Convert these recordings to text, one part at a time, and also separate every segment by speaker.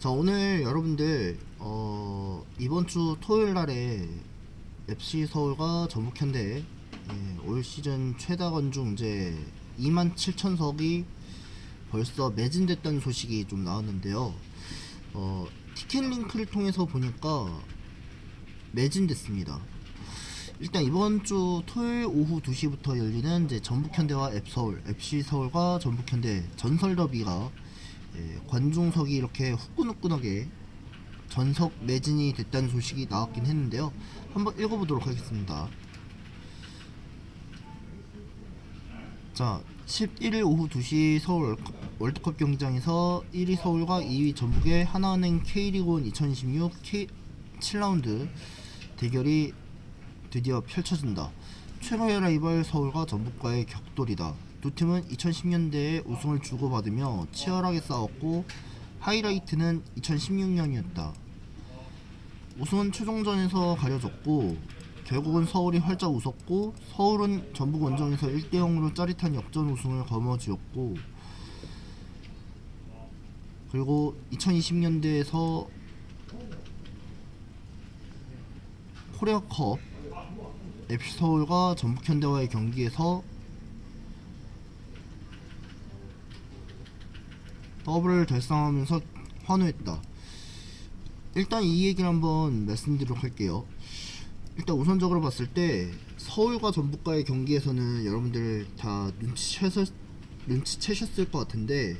Speaker 1: 자, 오늘 여러분들 이번 주 토요일 날에 FC 서울과 전북현대 올 시즌 최다 관중 이제 27,000석이 벌써 매진됐다는 소식이 좀 나왔는데요. 티켓 링크를 통해서 보니까 매진됐습니다. 일단 이번 주 토요일 오후 2시부터 열리는 이제 전북현대와 앱서울, FC 서울과 전북현대 전설 더비가 관중석이 이렇게 후끈후끈하게 전석 매진이 됐다는 소식이 나왔긴 했는데요. 한번 읽어보도록 하겠습니다. 자, 11일 오후 2시 서울 월드컵 경기장에서 1위 서울과 2위 전북의 하나은행 K리그1 2026 7라운드 대결이 드디어 펼쳐진다. 최고의 라이벌 서울과 전북과의 격돌이다. 두 팀은 2010년대에 우승을 주고받으며 치열하게 싸웠고 하이라이트는 2016년이었다. 우승은 최종전에서 가려졌고 결국은 서울이 활짝 웃었고 서울은 전북 원정에서 1대0으로 짜릿한 역전 우승을 거머쥐었고, 그리고 2020년대에서 코리아컵 FC 서울과 전북현대와의 경기에서 더블을 달성하면서 환호했다. 일단 이 얘기를 한번 말씀드리도록 할게요. 일단 우선적으로 봤을 때 서울과 전북과의 경기에서는 여러분들 다 눈치채셨을 것 같은데,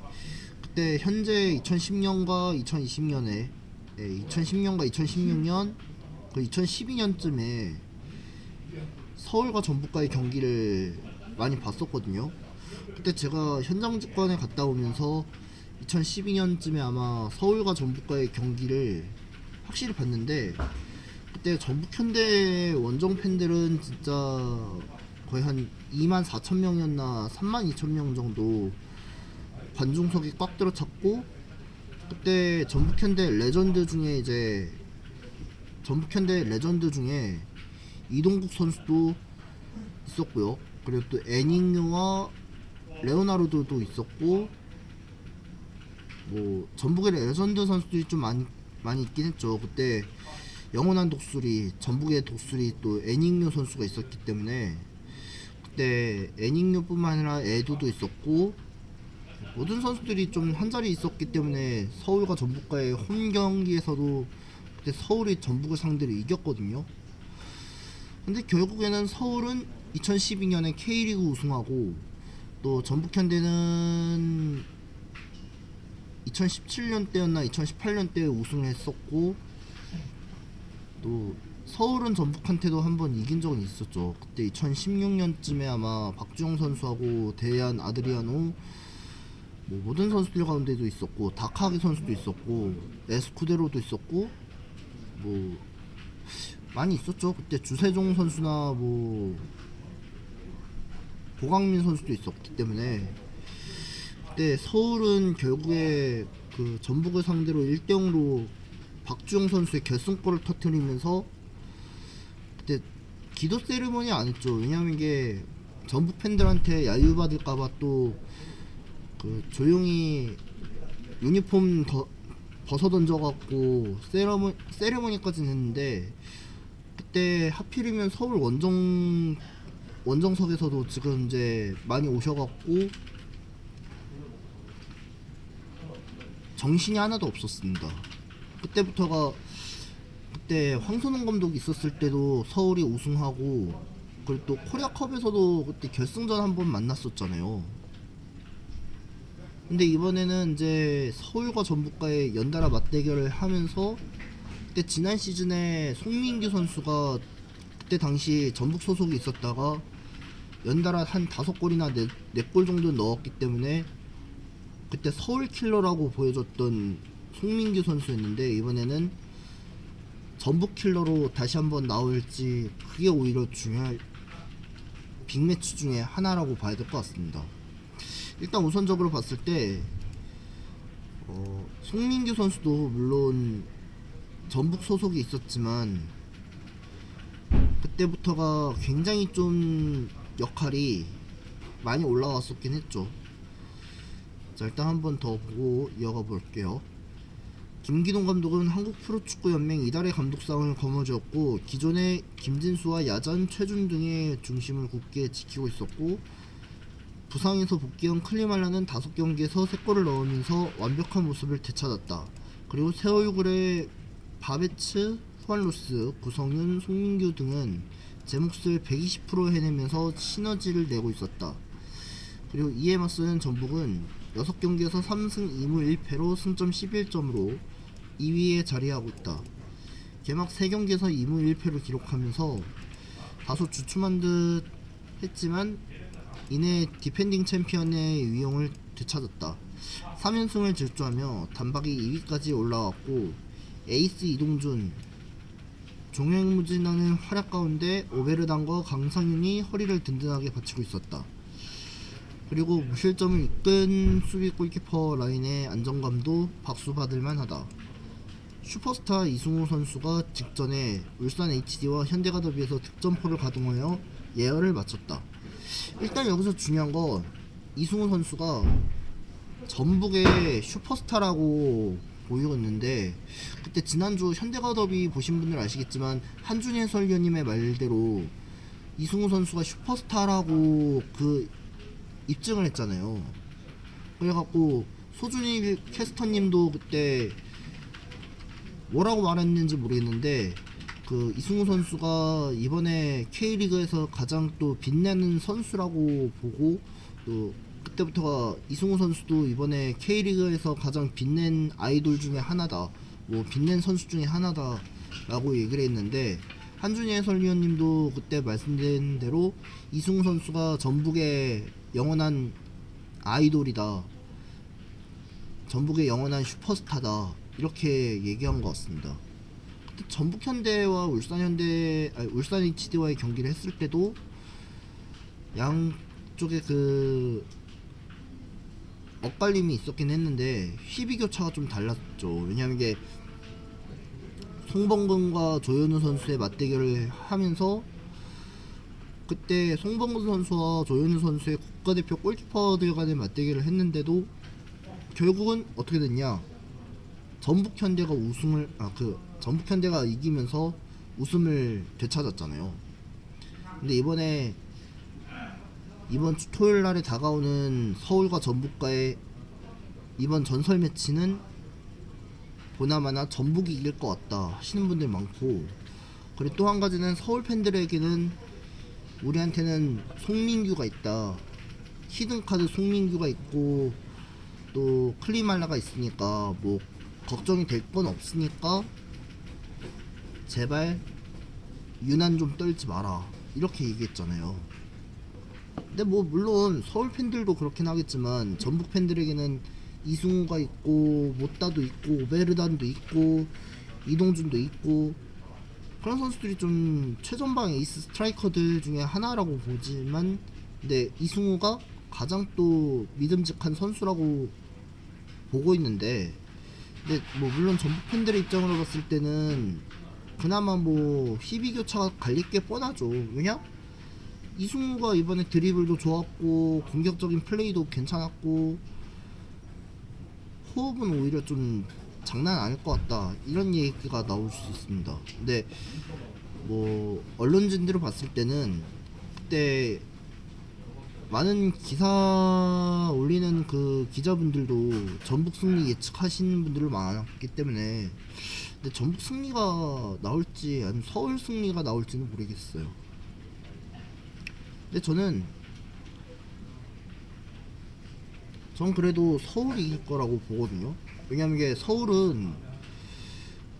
Speaker 1: 그때 현재 2010년과 2020년에 2010년과 2016년 그 2012년쯤에 서울과 전북과의 경기를 많이 봤었거든요. 그때 제가 현장 직관에 갔다 오면서 2012년쯤에 아마 서울과 전북과의 경기를 확실히 봤는데, 그때 전북현대 원정 팬들은 진짜 거의 한 24,000명이었나 32,000명 정도 관중석이 꽉 들어찼고, 그때 전북현대 레전드 중에 이동국 선수도 있었고요. 그리고 또 애닝유와 레오나르도도 있었고, 뭐 전북의 레전드 선수들이 좀 많이 있긴 했죠. 그때 영원한 독수리, 전북의 독수리 또 애닝유 선수가 있었기 때문에 그때 애닝유뿐만 아니라 에두도 있었고, 모든 선수들이 좀 한자리 있었기 때문에 서울과 전북과의 홈 경기에서도 그때 서울이 전북을 상대로 이겼거든요. 근데 결국에는 서울은 2012년에 K리그 우승하고, 또 전북현대는 2017년대였나 2018년대에 우승을 했었고, 또 서울은 전북한테도 한번 이긴 적은 있었죠. 그때 2016년쯤에 아마 박주영 선수하고 대한 아드리아노, 뭐 모든 선수들 가운데도 있었고, 다카기 선수도 있었고, 에스쿠데로도 있었고, 뭐 많이 있었죠. 그때 주세종 선수나 뭐 고강민 선수도 있었기 때문에 그때 서울은 결국에 그 전북을 상대로 1대0으로 박주영 선수의 결승골을 터뜨리면서 그때 기도 세리머니 안 했죠. 왜냐면 이게 전북 팬들한테 야유받을까봐 또 그 조용히 유니폼 벗어 던져갖고 세리머니까지는 했는데, 그때 하필이면 서울 원정석에서도 지금 이제 많이 오셔갖고 정신이 하나도 없었습니다. 그때 황선홍 감독이 있었을 때도 서울이 우승하고, 그리고 또 코리아컵에서도 그때 결승전 한번 만났었잖아요. 근데 이번에는 이제 서울과 전북과의 연달아 맞대결을 하면서, 그때 지난 시즌에 송민규 선수가 그때 당시 전북 소속이 있었다가 연달아 한 5골이나 4골 정도 넣었기 때문에 그때 서울 킬러라고 보여줬던 송민규 선수였는데, 이번에는 전북 킬러로 다시 한번 나올지, 그게 오히려 중요할 빅매치 중에 하나라고 봐야 될 것 같습니다. 일단 우선적으로 봤을 때 송민규 선수도 물론 전북 소속이 있었지만 그때부터가 굉장히 좀 역할이 많이 올라왔었긴 했죠. 자, 일단 한번 더 보고 이어가 볼게요. 김기동 감독은 한국 프로축구연맹 이달의 감독상을 거머쥐었고 기존의 김진수와 야잔, 최준 등의 중심을 굳게 지키고 있었고 부상에서 복귀한 클리말라는 5경기에서 3골을 넣으면서 완벽한 모습을 되찾았다. 그리고 새 얼굴의 바베츠, 후안로스, 구성윤, 송민규 등은 제 몫을 120% 해내면서 시너지를 내고 있었다. 그리고 이에 맞서는 전북은 6경기에서 3승 2무 1패로 승점 11점으로 2위에 자리하고 있다. 개막 3경기에서 2무 1패를 기록하면서 다소 주춤한 듯 했지만 이내 디펜딩 챔피언의 위용을 되찾았다. 3연승을 질주하며 단박에 2위까지 올라왔고 에이스 이동준, 종횡무진하는 활약 가운데 오베르단과 강상윤이 허리를 든든하게 받치고 있었다. 그리고 무실점을 이끈 수비 골키퍼 라인의 안정감도 박수 받을만 하다. 슈퍼스타 이승우 선수가 직전에 울산 HD와 현대가 더비에서 득점포를 가동하여 예열을 마쳤다. 일단 여기서 중요한 건 이승우 선수가 전북의 슈퍼스타라고 보이고 있는데, 그때 지난주 현대가 더비 보신 분들 아시겠지만 한준희 해설위원님의 말대로 이승우 선수가 슈퍼스타라고 입증을 했잖아요. 그래갖고 소준이 캐스터님도 그때 뭐라고 말했는지 모르겠는데 이승우 선수가 이번에 K리그에서 가장 또 빛나는 선수라고 보고, 또 그때부터가 이승우 선수도 이번에 K리그에서 가장 빛낸 아이돌 중에 하나다, 뭐 빛낸 선수 중에 하나다 라고 얘기를 했는데, 한준희 해설위원님도 그때 말씀드린 대로 이승우 선수가 전북의 영원한 아이돌이다, 전북의 영원한 슈퍼스타다, 이렇게 얘기한 것 같습니다. 그때 전북 현대와 울산 HD와의 경기를 했을 때도 양쪽에 엇갈림이 있었긴 했는데 희비 교차가 좀 달랐죠. 왜냐하면 이게 송범근과 조현우 선수의 맞대결을 하면서 그때 송범근 선수와 조현우 선수의 국가대표 골키퍼들 간의 맞대결을 했는데도 결국은 어떻게 됐냐, 전북 현대가 전북 현대가 이기면서 우승을 되찾았잖아요. 근데 이번 주 토요일 날에 다가오는 서울과 전북과의 이번 전설 매치는 보나마나 전북이 이길 것 같다 하시는 분들 많고, 그리고 또 한 가지는 서울 팬들에게는 우리한테는 송민규가 있다, 히든카드 송민규가 있고 또 클리말라가 있으니까 뭐 걱정이 될 건 없으니까 제발 유난 좀 떨지 마라, 이렇게 얘기했잖아요. 근데 뭐 물론 서울 팬들도 그렇긴 하겠지만 전북 팬들에게는 이승우가 있고 모따도 있고 오베르단도 있고 이동준도 있고 그런 선수들이 좀 최전방 에이스 스트라이커들 중에 하나라고 보지만, 근데 이승우가 가장 또 믿음직한 선수라고 보고 있는데, 근데 뭐 물론 전북 팬들의 입장으로 봤을 때는 그나마 뭐 희비교차가 갈릴 게 뻔하죠. 왜냐? 이승우가 이번에 드리블도 좋았고 공격적인 플레이도 괜찮았고 호흡은 오히려 좀 장난 아닐 것 같다, 이런 얘기가 나올 수 있습니다. 근데 뭐 언론진들을 봤을 때는 그때 많은 기사 올리는 기자분들도 전북 승리 예측하시는 분들을 많았기 때문에, 근데 전북 승리가 나올지 아니면 서울 승리가 나올지는 모르겠어요. 근데 전 그래도 서울이 이길 거라고 보거든요. 왜냐면 이게 서울은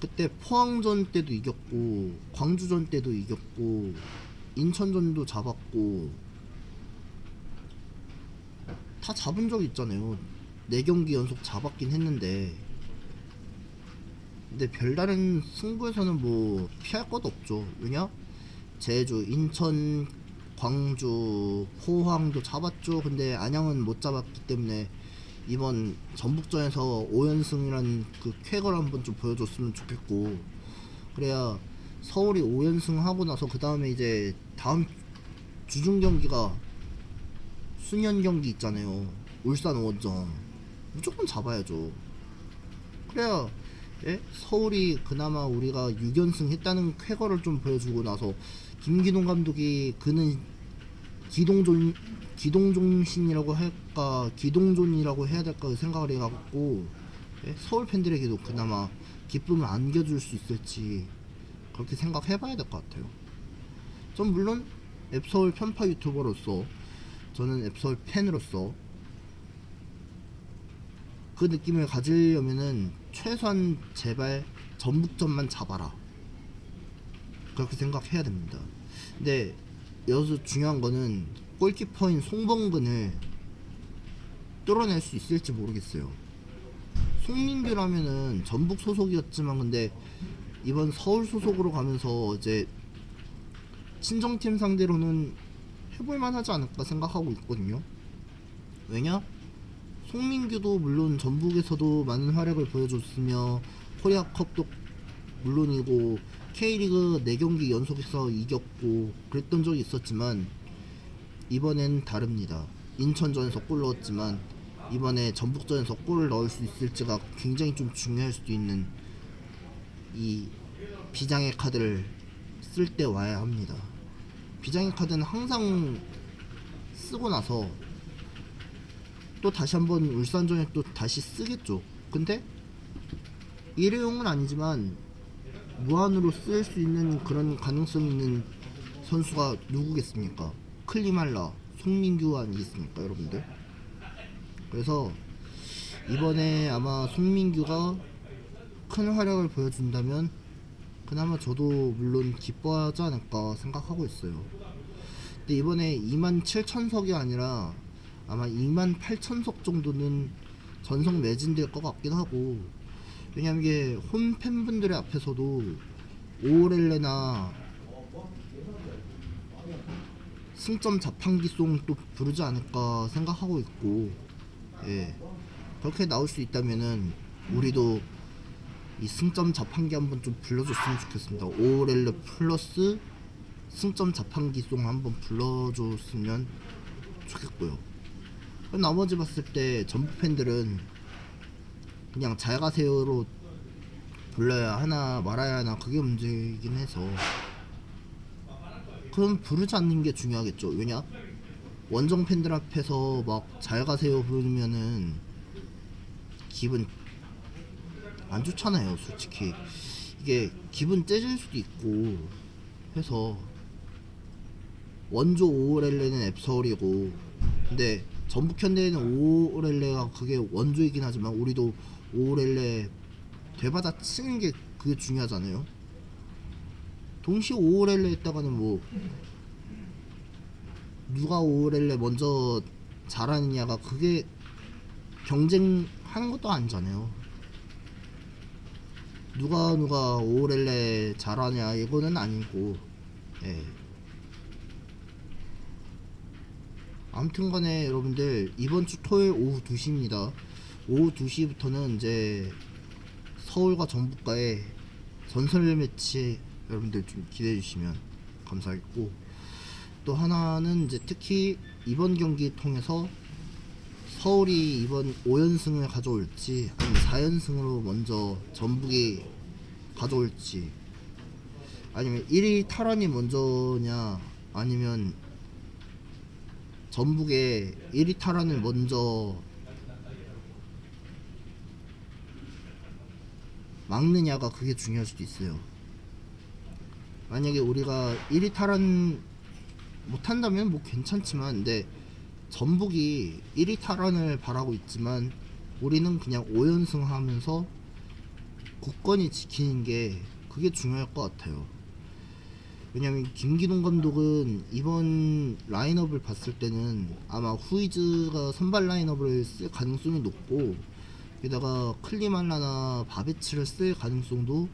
Speaker 1: 그때 포항전 때도 이겼고 광주전 때도 이겼고 인천전도 잡았고 다 잡은 적이 있잖아요. 4경기 연속 잡았긴 했는데, 근데 별다른 승부에서는 뭐 피할 것도 없죠. 왜냐? 제주, 인천, 광주, 포항도 잡았죠. 근데 안양은 못 잡았기 때문에 이번 전북전에서 5연승이란 쾌거를 한번 좀 보여줬으면 좋겠고, 그래야 서울이 5연승 하고 나서 그 다음에 이제 다음 주중 경기가 수년 경기 있잖아요. 울산 원정 무조건 잡아야죠. 그래야 예? 서울이 그나마 우리가 6연승 했다는 쾌거를 좀 보여주고 나서 김기동 감독이 그는 기동존 기동종신이라고 할까 기동존이라고 해야 될까 생각을 해갖고 예? 서울 팬들에게도 그나마 기쁨을 안겨줄 수 있을지 그렇게 생각해봐야 될 것 같아요. 전 물론 앱서울 편파 유튜버로서 저는 앱서울 팬으로서 그 느낌을 가지려면은 최소한 제발 전북전만 잡아라 그렇게 생각해야 됩니다. 근데 여기서 중요한 거는 골키퍼인 송범근을 뚫어낼 수 있을지 모르겠어요. 송민규라면은 전북 소속이었지만 근데 이번 서울 소속으로 가면서 이제 친정팀 상대로는 해볼만 하지 않을까 생각하고 있거든요. 왜냐? 송민규도 물론 전북에서도 많은 활약을 보여줬으며 코리아컵도 물론이고 K리그 4경기 연속해서 이겼고 그랬던 적이 있었지만 이번엔 다릅니다. 인천전에서 골 넣었지만 이번에 전북전에서 골을 넣을 수 있을지가 굉장히 좀 중요할 수도 있는 이 비장의 카드를 쓸 때 와야 합니다. 비장의 카드는 항상 쓰고 나서 또 다시 한번 울산전에 또 다시 쓰겠죠. 근데 일회용은 아니지만 무한으로 쓸 수 있는 그런 가능성 있는 선수가 누구겠습니까? 클리말라, 송민규 아니겠습니까, 여러분들? 그래서 이번에 아마 송민규가 큰 활약을 보여준다면 그나마 저도 물론 기뻐하지 않을까 생각하고 있어요. 근데 이번에 27,000석이 아니라 아마 28,000석 정도는 전석 매진될 것 같긴 하고 왜냐면 이게 홈 팬분들의 앞에서도 오렐레나 승점 자판기송 또 부르지 않을까 생각하고 있고 예 그렇게 나올 수 있다면은 우리도 이 승점 자판기 한번 좀 불러줬으면 좋겠습니다. 오렐레 플러스 승점 자판기송 한번 불러줬으면 좋겠고요. 나머지 봤을 때 전북 팬들은 그냥 잘 가세요로 불러야 하나 말아야 하나 그게 문제이긴 해서 그럼 부르지 않는 게 중요하겠죠. 왜냐? 원정 팬들 앞에서 막 잘 가세요 부르면은 기분 안 좋잖아요. 솔직히 이게 기분 째질 수도 있고 해서 원조 오렐레는 앱서울이고 근데 전북 현대에는 오렐레가 그게 원조이긴 하지만 우리도 오렐레 되받아 치는 게 그게 중요하잖아요. 동시에 오렐레 했다가는 뭐 누가 오렐레 먼저 잘하느냐가 그게 경쟁하는 것도 아니잖아요. 누가 오렐레 잘하냐 이거는 아니고 예. 아무튼간에 여러분들 이번 주 토요일 오후 2시입니다. 오후 2시부터는 이제 서울과 전북과의 전설 매치 여러분들 좀 기대해 주시면 감사하겠고 또 하나는 이제 특히 이번 경기 통해서 서울이 이번 5연승을 가져올지 아니면 4연승으로 먼저 전북이 가져올지 아니면 1위 탈환이 먼저냐 아니면 전북의 1위 탈환을 먼저 막느냐가 그게 중요할 수도 있어요. 만약에 우리가 1위 탈환 못한다면 뭐 괜찮지만 근데 전북이 1위 탈환을 바라고 있지만 우리는 그냥 5연승 하면서 굳건히 지키는 게 그게 중요할 것 같아요. 왜냐면 김기동 감독은 이번 라인업을 봤을 때는 아마 후이즈가 선발 라인업을 쓸 가능성이 높고 게다가 클리말라나 바베츠를 쓸 가능성도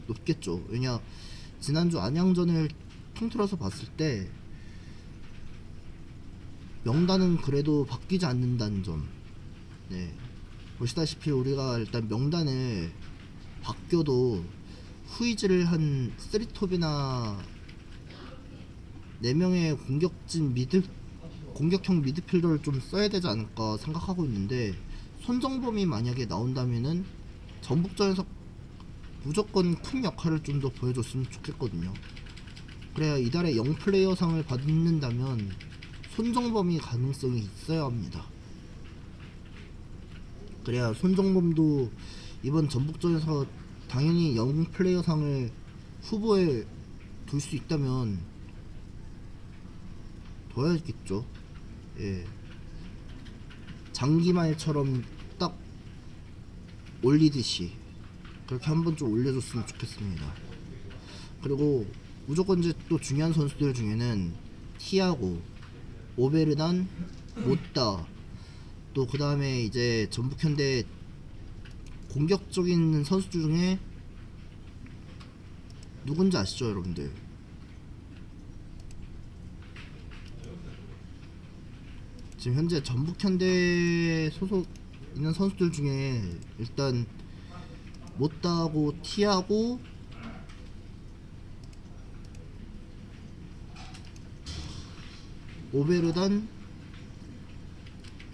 Speaker 1: 높겠죠. 왜냐 지난주 안양전을 통틀어서 봤을 때 명단은 그래도 바뀌지 않는다는 점. 네. 보시다시피 우리가 일단 명단을 바뀌어도 후이즈를 한 3톱이나 4명의 공격형 미드필더를 좀 써야 되지 않을까 생각하고 있는데 손정범이 만약에 나온다면은 전북전에서 무조건 큰 역할을 좀 더 보여줬으면 좋겠거든요. 그래야 이달에 영플레이어상을 받는다면 손정범이 가능성이 있어야 합니다. 그래야 손정범도 이번 전북전에서 당연히 영플레이어상을 후보에 둘 수 있다면 둬야겠죠. 예. 장기말처럼 딱 올리듯이 그렇게 한번 좀 올려줬으면 좋겠습니다. 그리고 무조건 이제 또 중요한 선수들 중에는 티아고, 오베르단, 모따, 또 그 다음에 이제 전북현대 공격적인 선수들 중에 누군지 아시죠, 여러분들? 지금 현재 전북현대 소속 있는 선수들 중에 일단 모따하고 티하고 오베르단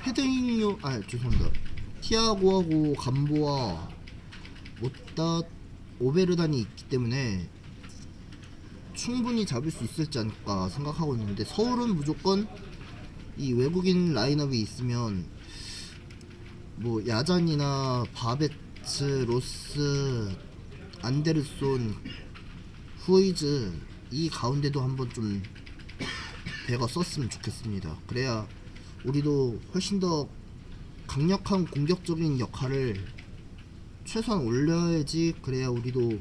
Speaker 1: 헤딩요 죄송합니다. 티아고하고 감보와 모따 오베르단이 있기 때문에 충분히 잡을 수 있을지 않을까 생각하고 있는데, 서울은 무조건 이 외국인 라인업이 있으면 뭐 야잔이나 바베츠, 로스, 안데르손, 후이즈 이 가운데도 한번 좀 배가 썼으면 좋겠습니다. 그래야 우리도 훨씬 더 강력한 공격적인 역할을 최소한 올려야지, 그래야 우리도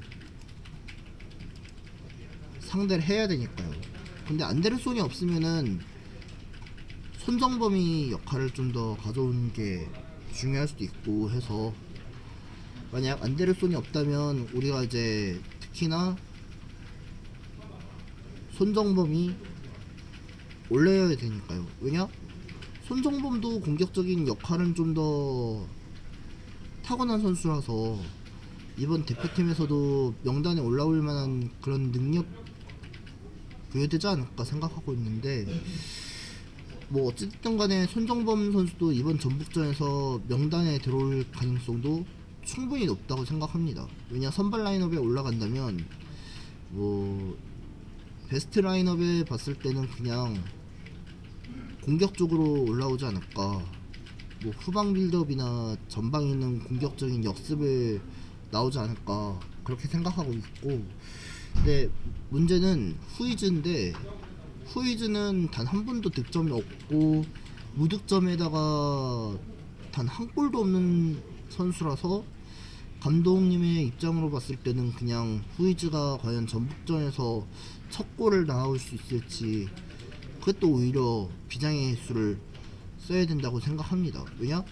Speaker 1: 상대를 해야 되니까요. 근데 안데르손이 없으면은 손정범이 역할을 좀 더 가져오는 게 중요할 수도 있고 해서, 만약 안데르손이 없다면 우리가 이제 특히나 손정범이 올려야 되니까요. 왜냐? 손정범도 공격적인 역할은 좀 더 타고난 선수라서 이번 대표팀에서도 명단에 올라올 만한 그런 능력 부여되지 않을까 생각하고 있는데, 뭐 어쨌든 간에 손정범 선수도 이번 전북전에서 명단에 들어올 가능성도 충분히 높다고 생각합니다. 왜냐, 선발 라인업에 올라간다면 뭐 베스트 라인업에 봤을 때는 그냥 공격적으로 올라오지 않을까, 뭐 후방 빌드업이나 전방에 있는 공격적인 역습을 나오지 않을까 그렇게 생각하고 있고, 근데 문제는 후이즈인데, 후이즈는 단 한 번도 득점이 없고 무득점에다가 단 한 골도 없는 선수라서 감독님의 입장으로 봤을 때는 그냥 후이즈가 과연 전북전에서 첫 골을 나올 수 있을지, 그것도 오히려 비장의 수를 써야 된다고 생각합니다. 왜냐?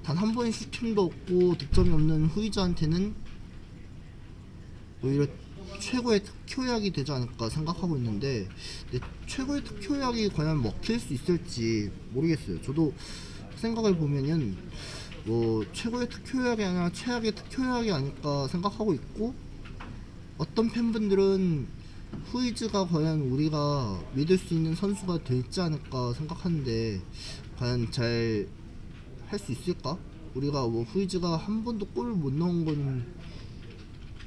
Speaker 1: 단 한 번의 슈팅도 없고 득점이 없는 후이즈한테는 오히려 최고의 특효약이 되지 않을까 생각하고 있는데, 최고의 특효약이 과연 먹힐 수 있을지 모르겠어요. 저도 생각을 보면은 뭐 최고의 특효약이 아니라 최악의 특효약이 아닐까 생각하고 있고, 어떤 팬분들은 후이즈가 과연 우리가 믿을 수 있는 선수가 될지 않을까 생각하는데, 과연 잘 할 수 있을까? 우리가 뭐 후이즈가 한 번도 골을 못 넣은 건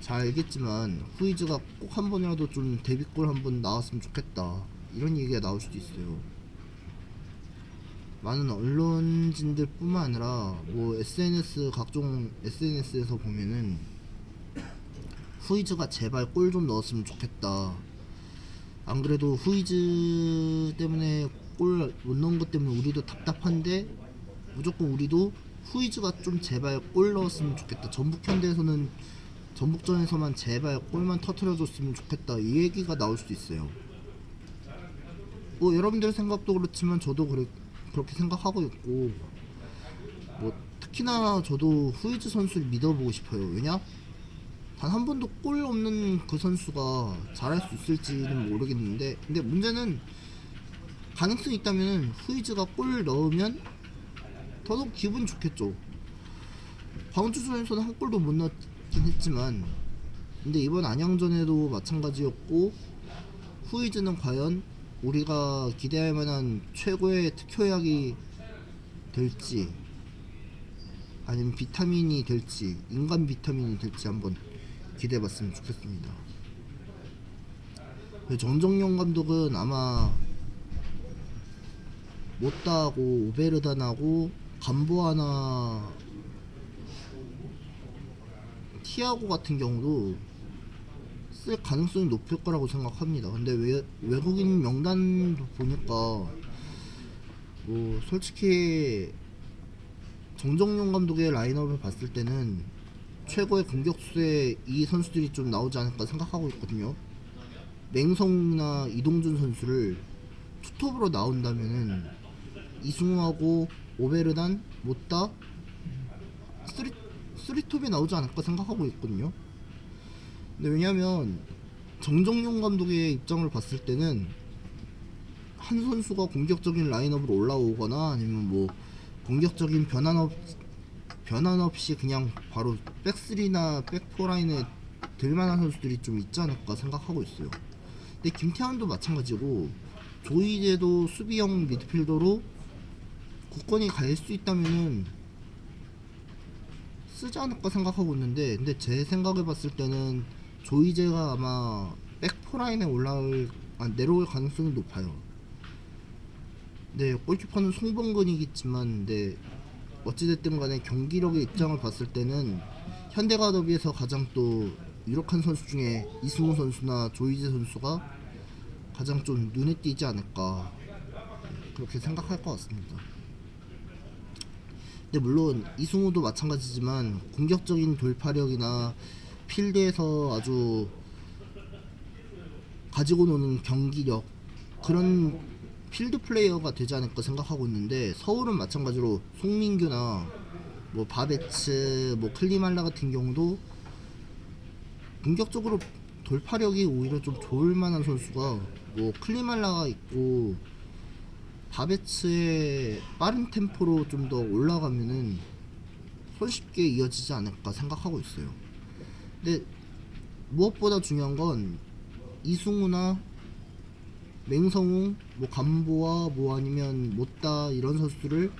Speaker 1: 잘 알겠지만, 후이즈가 꼭 한 번이라도 좀 데뷔골 한 번 나왔으면 좋겠다, 이런 얘기가 나올 수도 있어요. 많은 언론진들 뿐만 아니라 뭐 SNS, 각종 SNS에서 보면은 후이즈가 제발 골 좀 넣었으면 좋겠다, 안 그래도 후이즈 때문에 골 못 넣은 것 때문에 우리도 답답한데 무조건 우리도 후이즈가 좀 제발 골 넣었으면 좋겠다, 전북현대에서는 전북전에서만 제발 골만 터트려줬으면 좋겠다, 이 얘기가 나올 수도 있어요. 뭐 여러분들 생각도 그렇지만 저도 그렇게 생각하고 있고, 뭐 특히나 저도 후이즈 선수를 믿어보고 싶어요. 왜냐? 단 한 번도 골 없는 그 선수가 잘할 수 있을지는 모르겠는데, 근데 문제는 가능성이 있다면 후이즈가 골 넣으면 더더욱 기분 좋겠죠. 광주전에서는 한 골도 못 넣었긴 했지만, 근데 이번 안양전에도 마찬가지였고, 후이즈는 과연 우리가 기대할 만한 최고의 특효약이 될지, 아니면 비타민이 될지, 인간 비타민이 될지 한번 기대해봤으면 좋겠습니다. 정정용 감독은 아마 못다하고 오베르단하고 감보아나 티아고 같은 경우도 쓸 가능성이 높을 거라고 생각합니다. 근데 외국인 명단도 보니까 뭐 솔직히 정정용 감독의 라인업을 봤을 때는 최고의 공격수에 이 선수들이 좀 나오지 않을까 생각하고 있거든요. 맹성이나 이동준 선수를 투톱으로 나온다면은 이승우하고 오베르단, 못다, 쓰리톱이 나오지 않을까 생각하고 있거든요. 근데 왜냐면 정정용 감독의 입장을 봤을 때는 한 선수가 공격적인 라인업으로 올라오거나 아니면 뭐 공격적인 변환 없이 그냥 바로 백3나 백4 라인에 들만한 선수들이 좀 있지 않을까 생각하고 있어요. 근데 김태환도 마찬가지고 조이제도 수비형 미드필더로 국건이 갈 수 있다면은 쓰지 않을까 생각하고 있는데, 근데 제 생각을 봤을 때는 조이제가 아마 백4 라인에 내려올 가능성이 높아요. 네, 골키퍼는 송범근이겠지만, 네, 어찌됐든 간에 경기력의 입장을 봤을 때는 현대가 더비에서 가장 또 유력한 선수 중에 이승우 선수나 조이제 선수가 가장 좀 눈에 띄지 않을까, 그렇게 생각할 것 같습니다. 근데 물론 이승우도 마찬가지지만 공격적인 돌파력이나 필드에서 아주 가지고 노는 경기력, 그런 필드 플레이어가 되지 않을까 생각하고 있는데, 서울은 마찬가지로 송민규나 뭐 바베츠, 뭐 클리말라 같은 경우도 공격적으로 돌파력이 오히려 좀 좋을 만한 선수가 뭐 클리말라가 있고, 바베츠의 빠른 템포로 좀 더 올라가면은 손쉽게 이어지지 않을까 생각하고 있어요. 근데 무엇보다 중요한 건 이승우나 맹성웅, 뭐 감보아, 뭐 아니면 못다, 이런 선수들을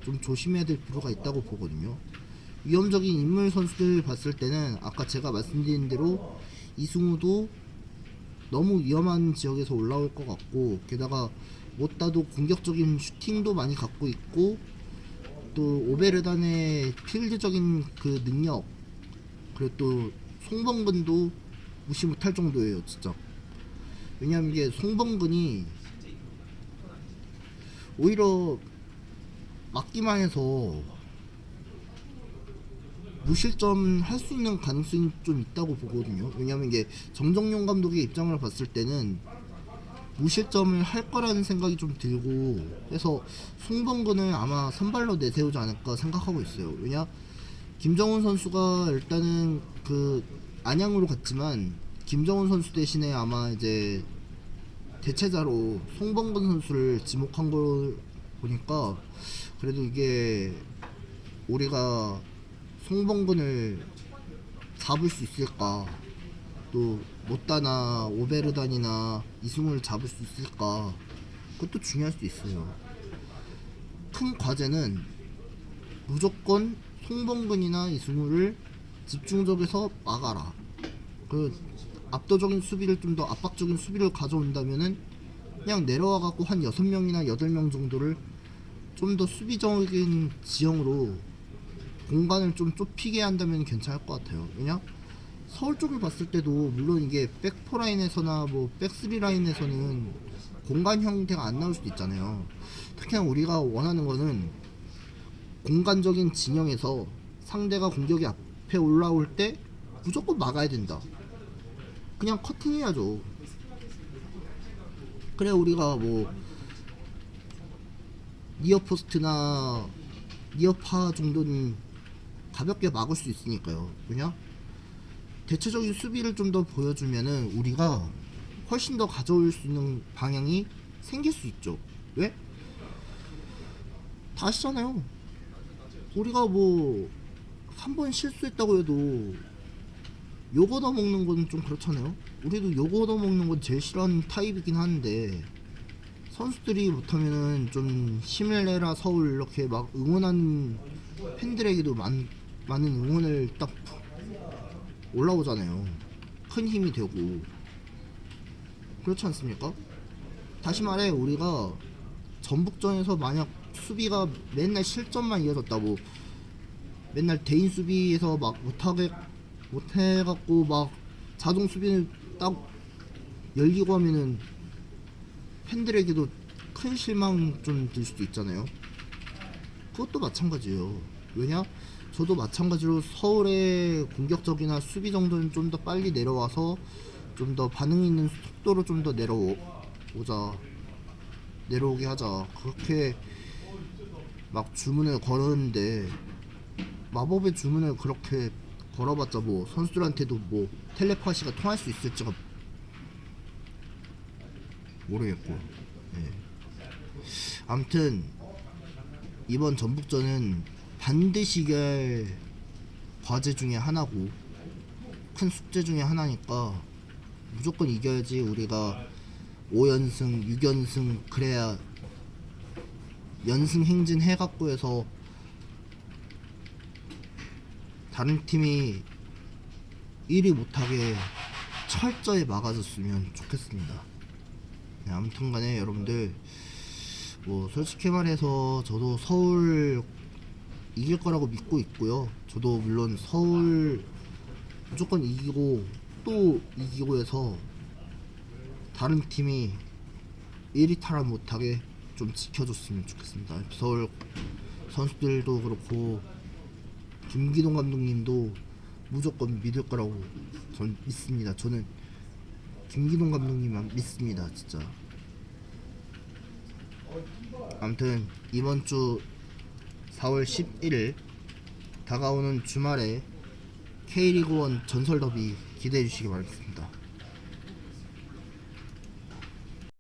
Speaker 1: 좀 조심해야 될 필요가 있다고 보거든요. 위험적인 인물 선수들 봤을 때는 아까 제가 말씀드린 대로 이승우도 너무 위험한 지역에서 올라올 것 같고, 게다가 못다도 공격적인 슈팅도 많이 갖고 있고, 또 오베르단의 필드적인 그 능력, 그리고 또 송범근도 무시 못할 정도예요, 진짜. 왜냐면 이게 송범근이 오히려 막기만 해서 무실점 할 수 있는 가능성이 좀 있다고 보거든요. 왜냐면 이게 정정용 감독의 입장을 봤을 때는 무실점을 할 거라는 생각이 좀 들고 해서 송범근을 아마 선발로 내세우지 않을까 생각하고 있어요. 왜냐, 김정훈 선수가 일단은 그 안양으로 갔지만 김정훈 선수 대신에 아마 이제 대체자로 송범근 선수를 지목한 걸 보니까 그래도 이게 우리가 송범근을 잡을 수 있을까, 또 못다나 오베르단이나 이승우를 잡을 수 있을까, 그것도 중요할 수 있어요. 큰 과제는 무조건 송범근이나 이승우를 집중적에서 막아라. 그 압도적인 수비를, 좀 더 압박적인 수비를 가져온다면은 그냥 내려와갖고 한 6명이나 8명 정도를 좀 더 수비적인 지형으로 공간을 좀 좁히게 한다면 괜찮을 것 같아요. 왜냐? 서울 쪽을 봤을 때도 물론 이게 백4 라인에서나 뭐 백3 라인에서는 공간 형태가 안 나올 수도 있잖아요. 특히나 우리가 원하는 거는 공간적인 진영에서 상대가 공격이 앞에 올라올 때 무조건 막아야 된다. 그냥 커팅해야죠. 그래 우리가 뭐 니어포스트나 니어파 정도는 가볍게 막을 수 있으니까요. 왜냐? 대체적인 수비를 좀 더 보여주면은 우리가 훨씬 더 가져올 수 있는 방향이 생길 수 있죠. 왜? 다 아시잖아요. 우리가 뭐 한 번 실수했다고 해도 욕 얻어먹는 건 좀 그렇잖아요. 우리도 욕 얻어먹는 건 제일 싫어하는 타입이긴 한데, 선수들이 못하면은 좀 힘을 내라 서울 이렇게 막 응원하는 팬들에게도 많은 응원을 딱 올라오잖아요. 큰 힘이 되고. 그렇지 않습니까? 다시 말해, 우리가 전북전에서 만약 수비가 맨날 실점만 이어졌다고, 맨날 대인 수비에서 막 못해갖고 막 자동 수비를 딱 열리고 하면은 팬들에게도 큰 실망 좀 들 수도 있잖아요. 그것도 마찬가지예요. 왜냐? 저도 마찬가지로 서울의 공격적이나 수비 정도는 좀 더 빨리 내려와서 좀 더 반응 있는 속도로 좀 더 내려오게 하자. 그렇게 막 주문을 걸었는데, 마법의 주문을 그렇게 걸어봤자 뭐 선수들한테도 뭐 텔레파시가 통할 수 있을지가 모르겠고. 예. 아무튼 이번 전북전은 반드시 이길 과제 중에 하나고 큰 숙제 중에 하나니까 무조건 이겨야지 우리가 5연승, 6연승 그래야 연승 행진 해갖고 해서 다른 팀이 1위 못하게 철저히 막아줬으면 좋겠습니다. 네, 아무튼간에 여러분들 뭐 솔직히 말해서 저도 서울 이길 거라고 믿고 있고요. 저도 물론 서울 무조건 이기고 또 이기고 해서 다른 팀이 1위 탈환 못하게 좀 지켜줬으면 좋겠습니다. 서울 선수들도 그렇고 김기동 감독님도 무조건 믿을 거라고 전 믿습니다. 저는 김기동 감독님만 믿습니다, 진짜. 아무튼 이번 주 4월 11일 다가오는 주말에 K리그1 전설 더비 기대해 주시기 바라겠습니다.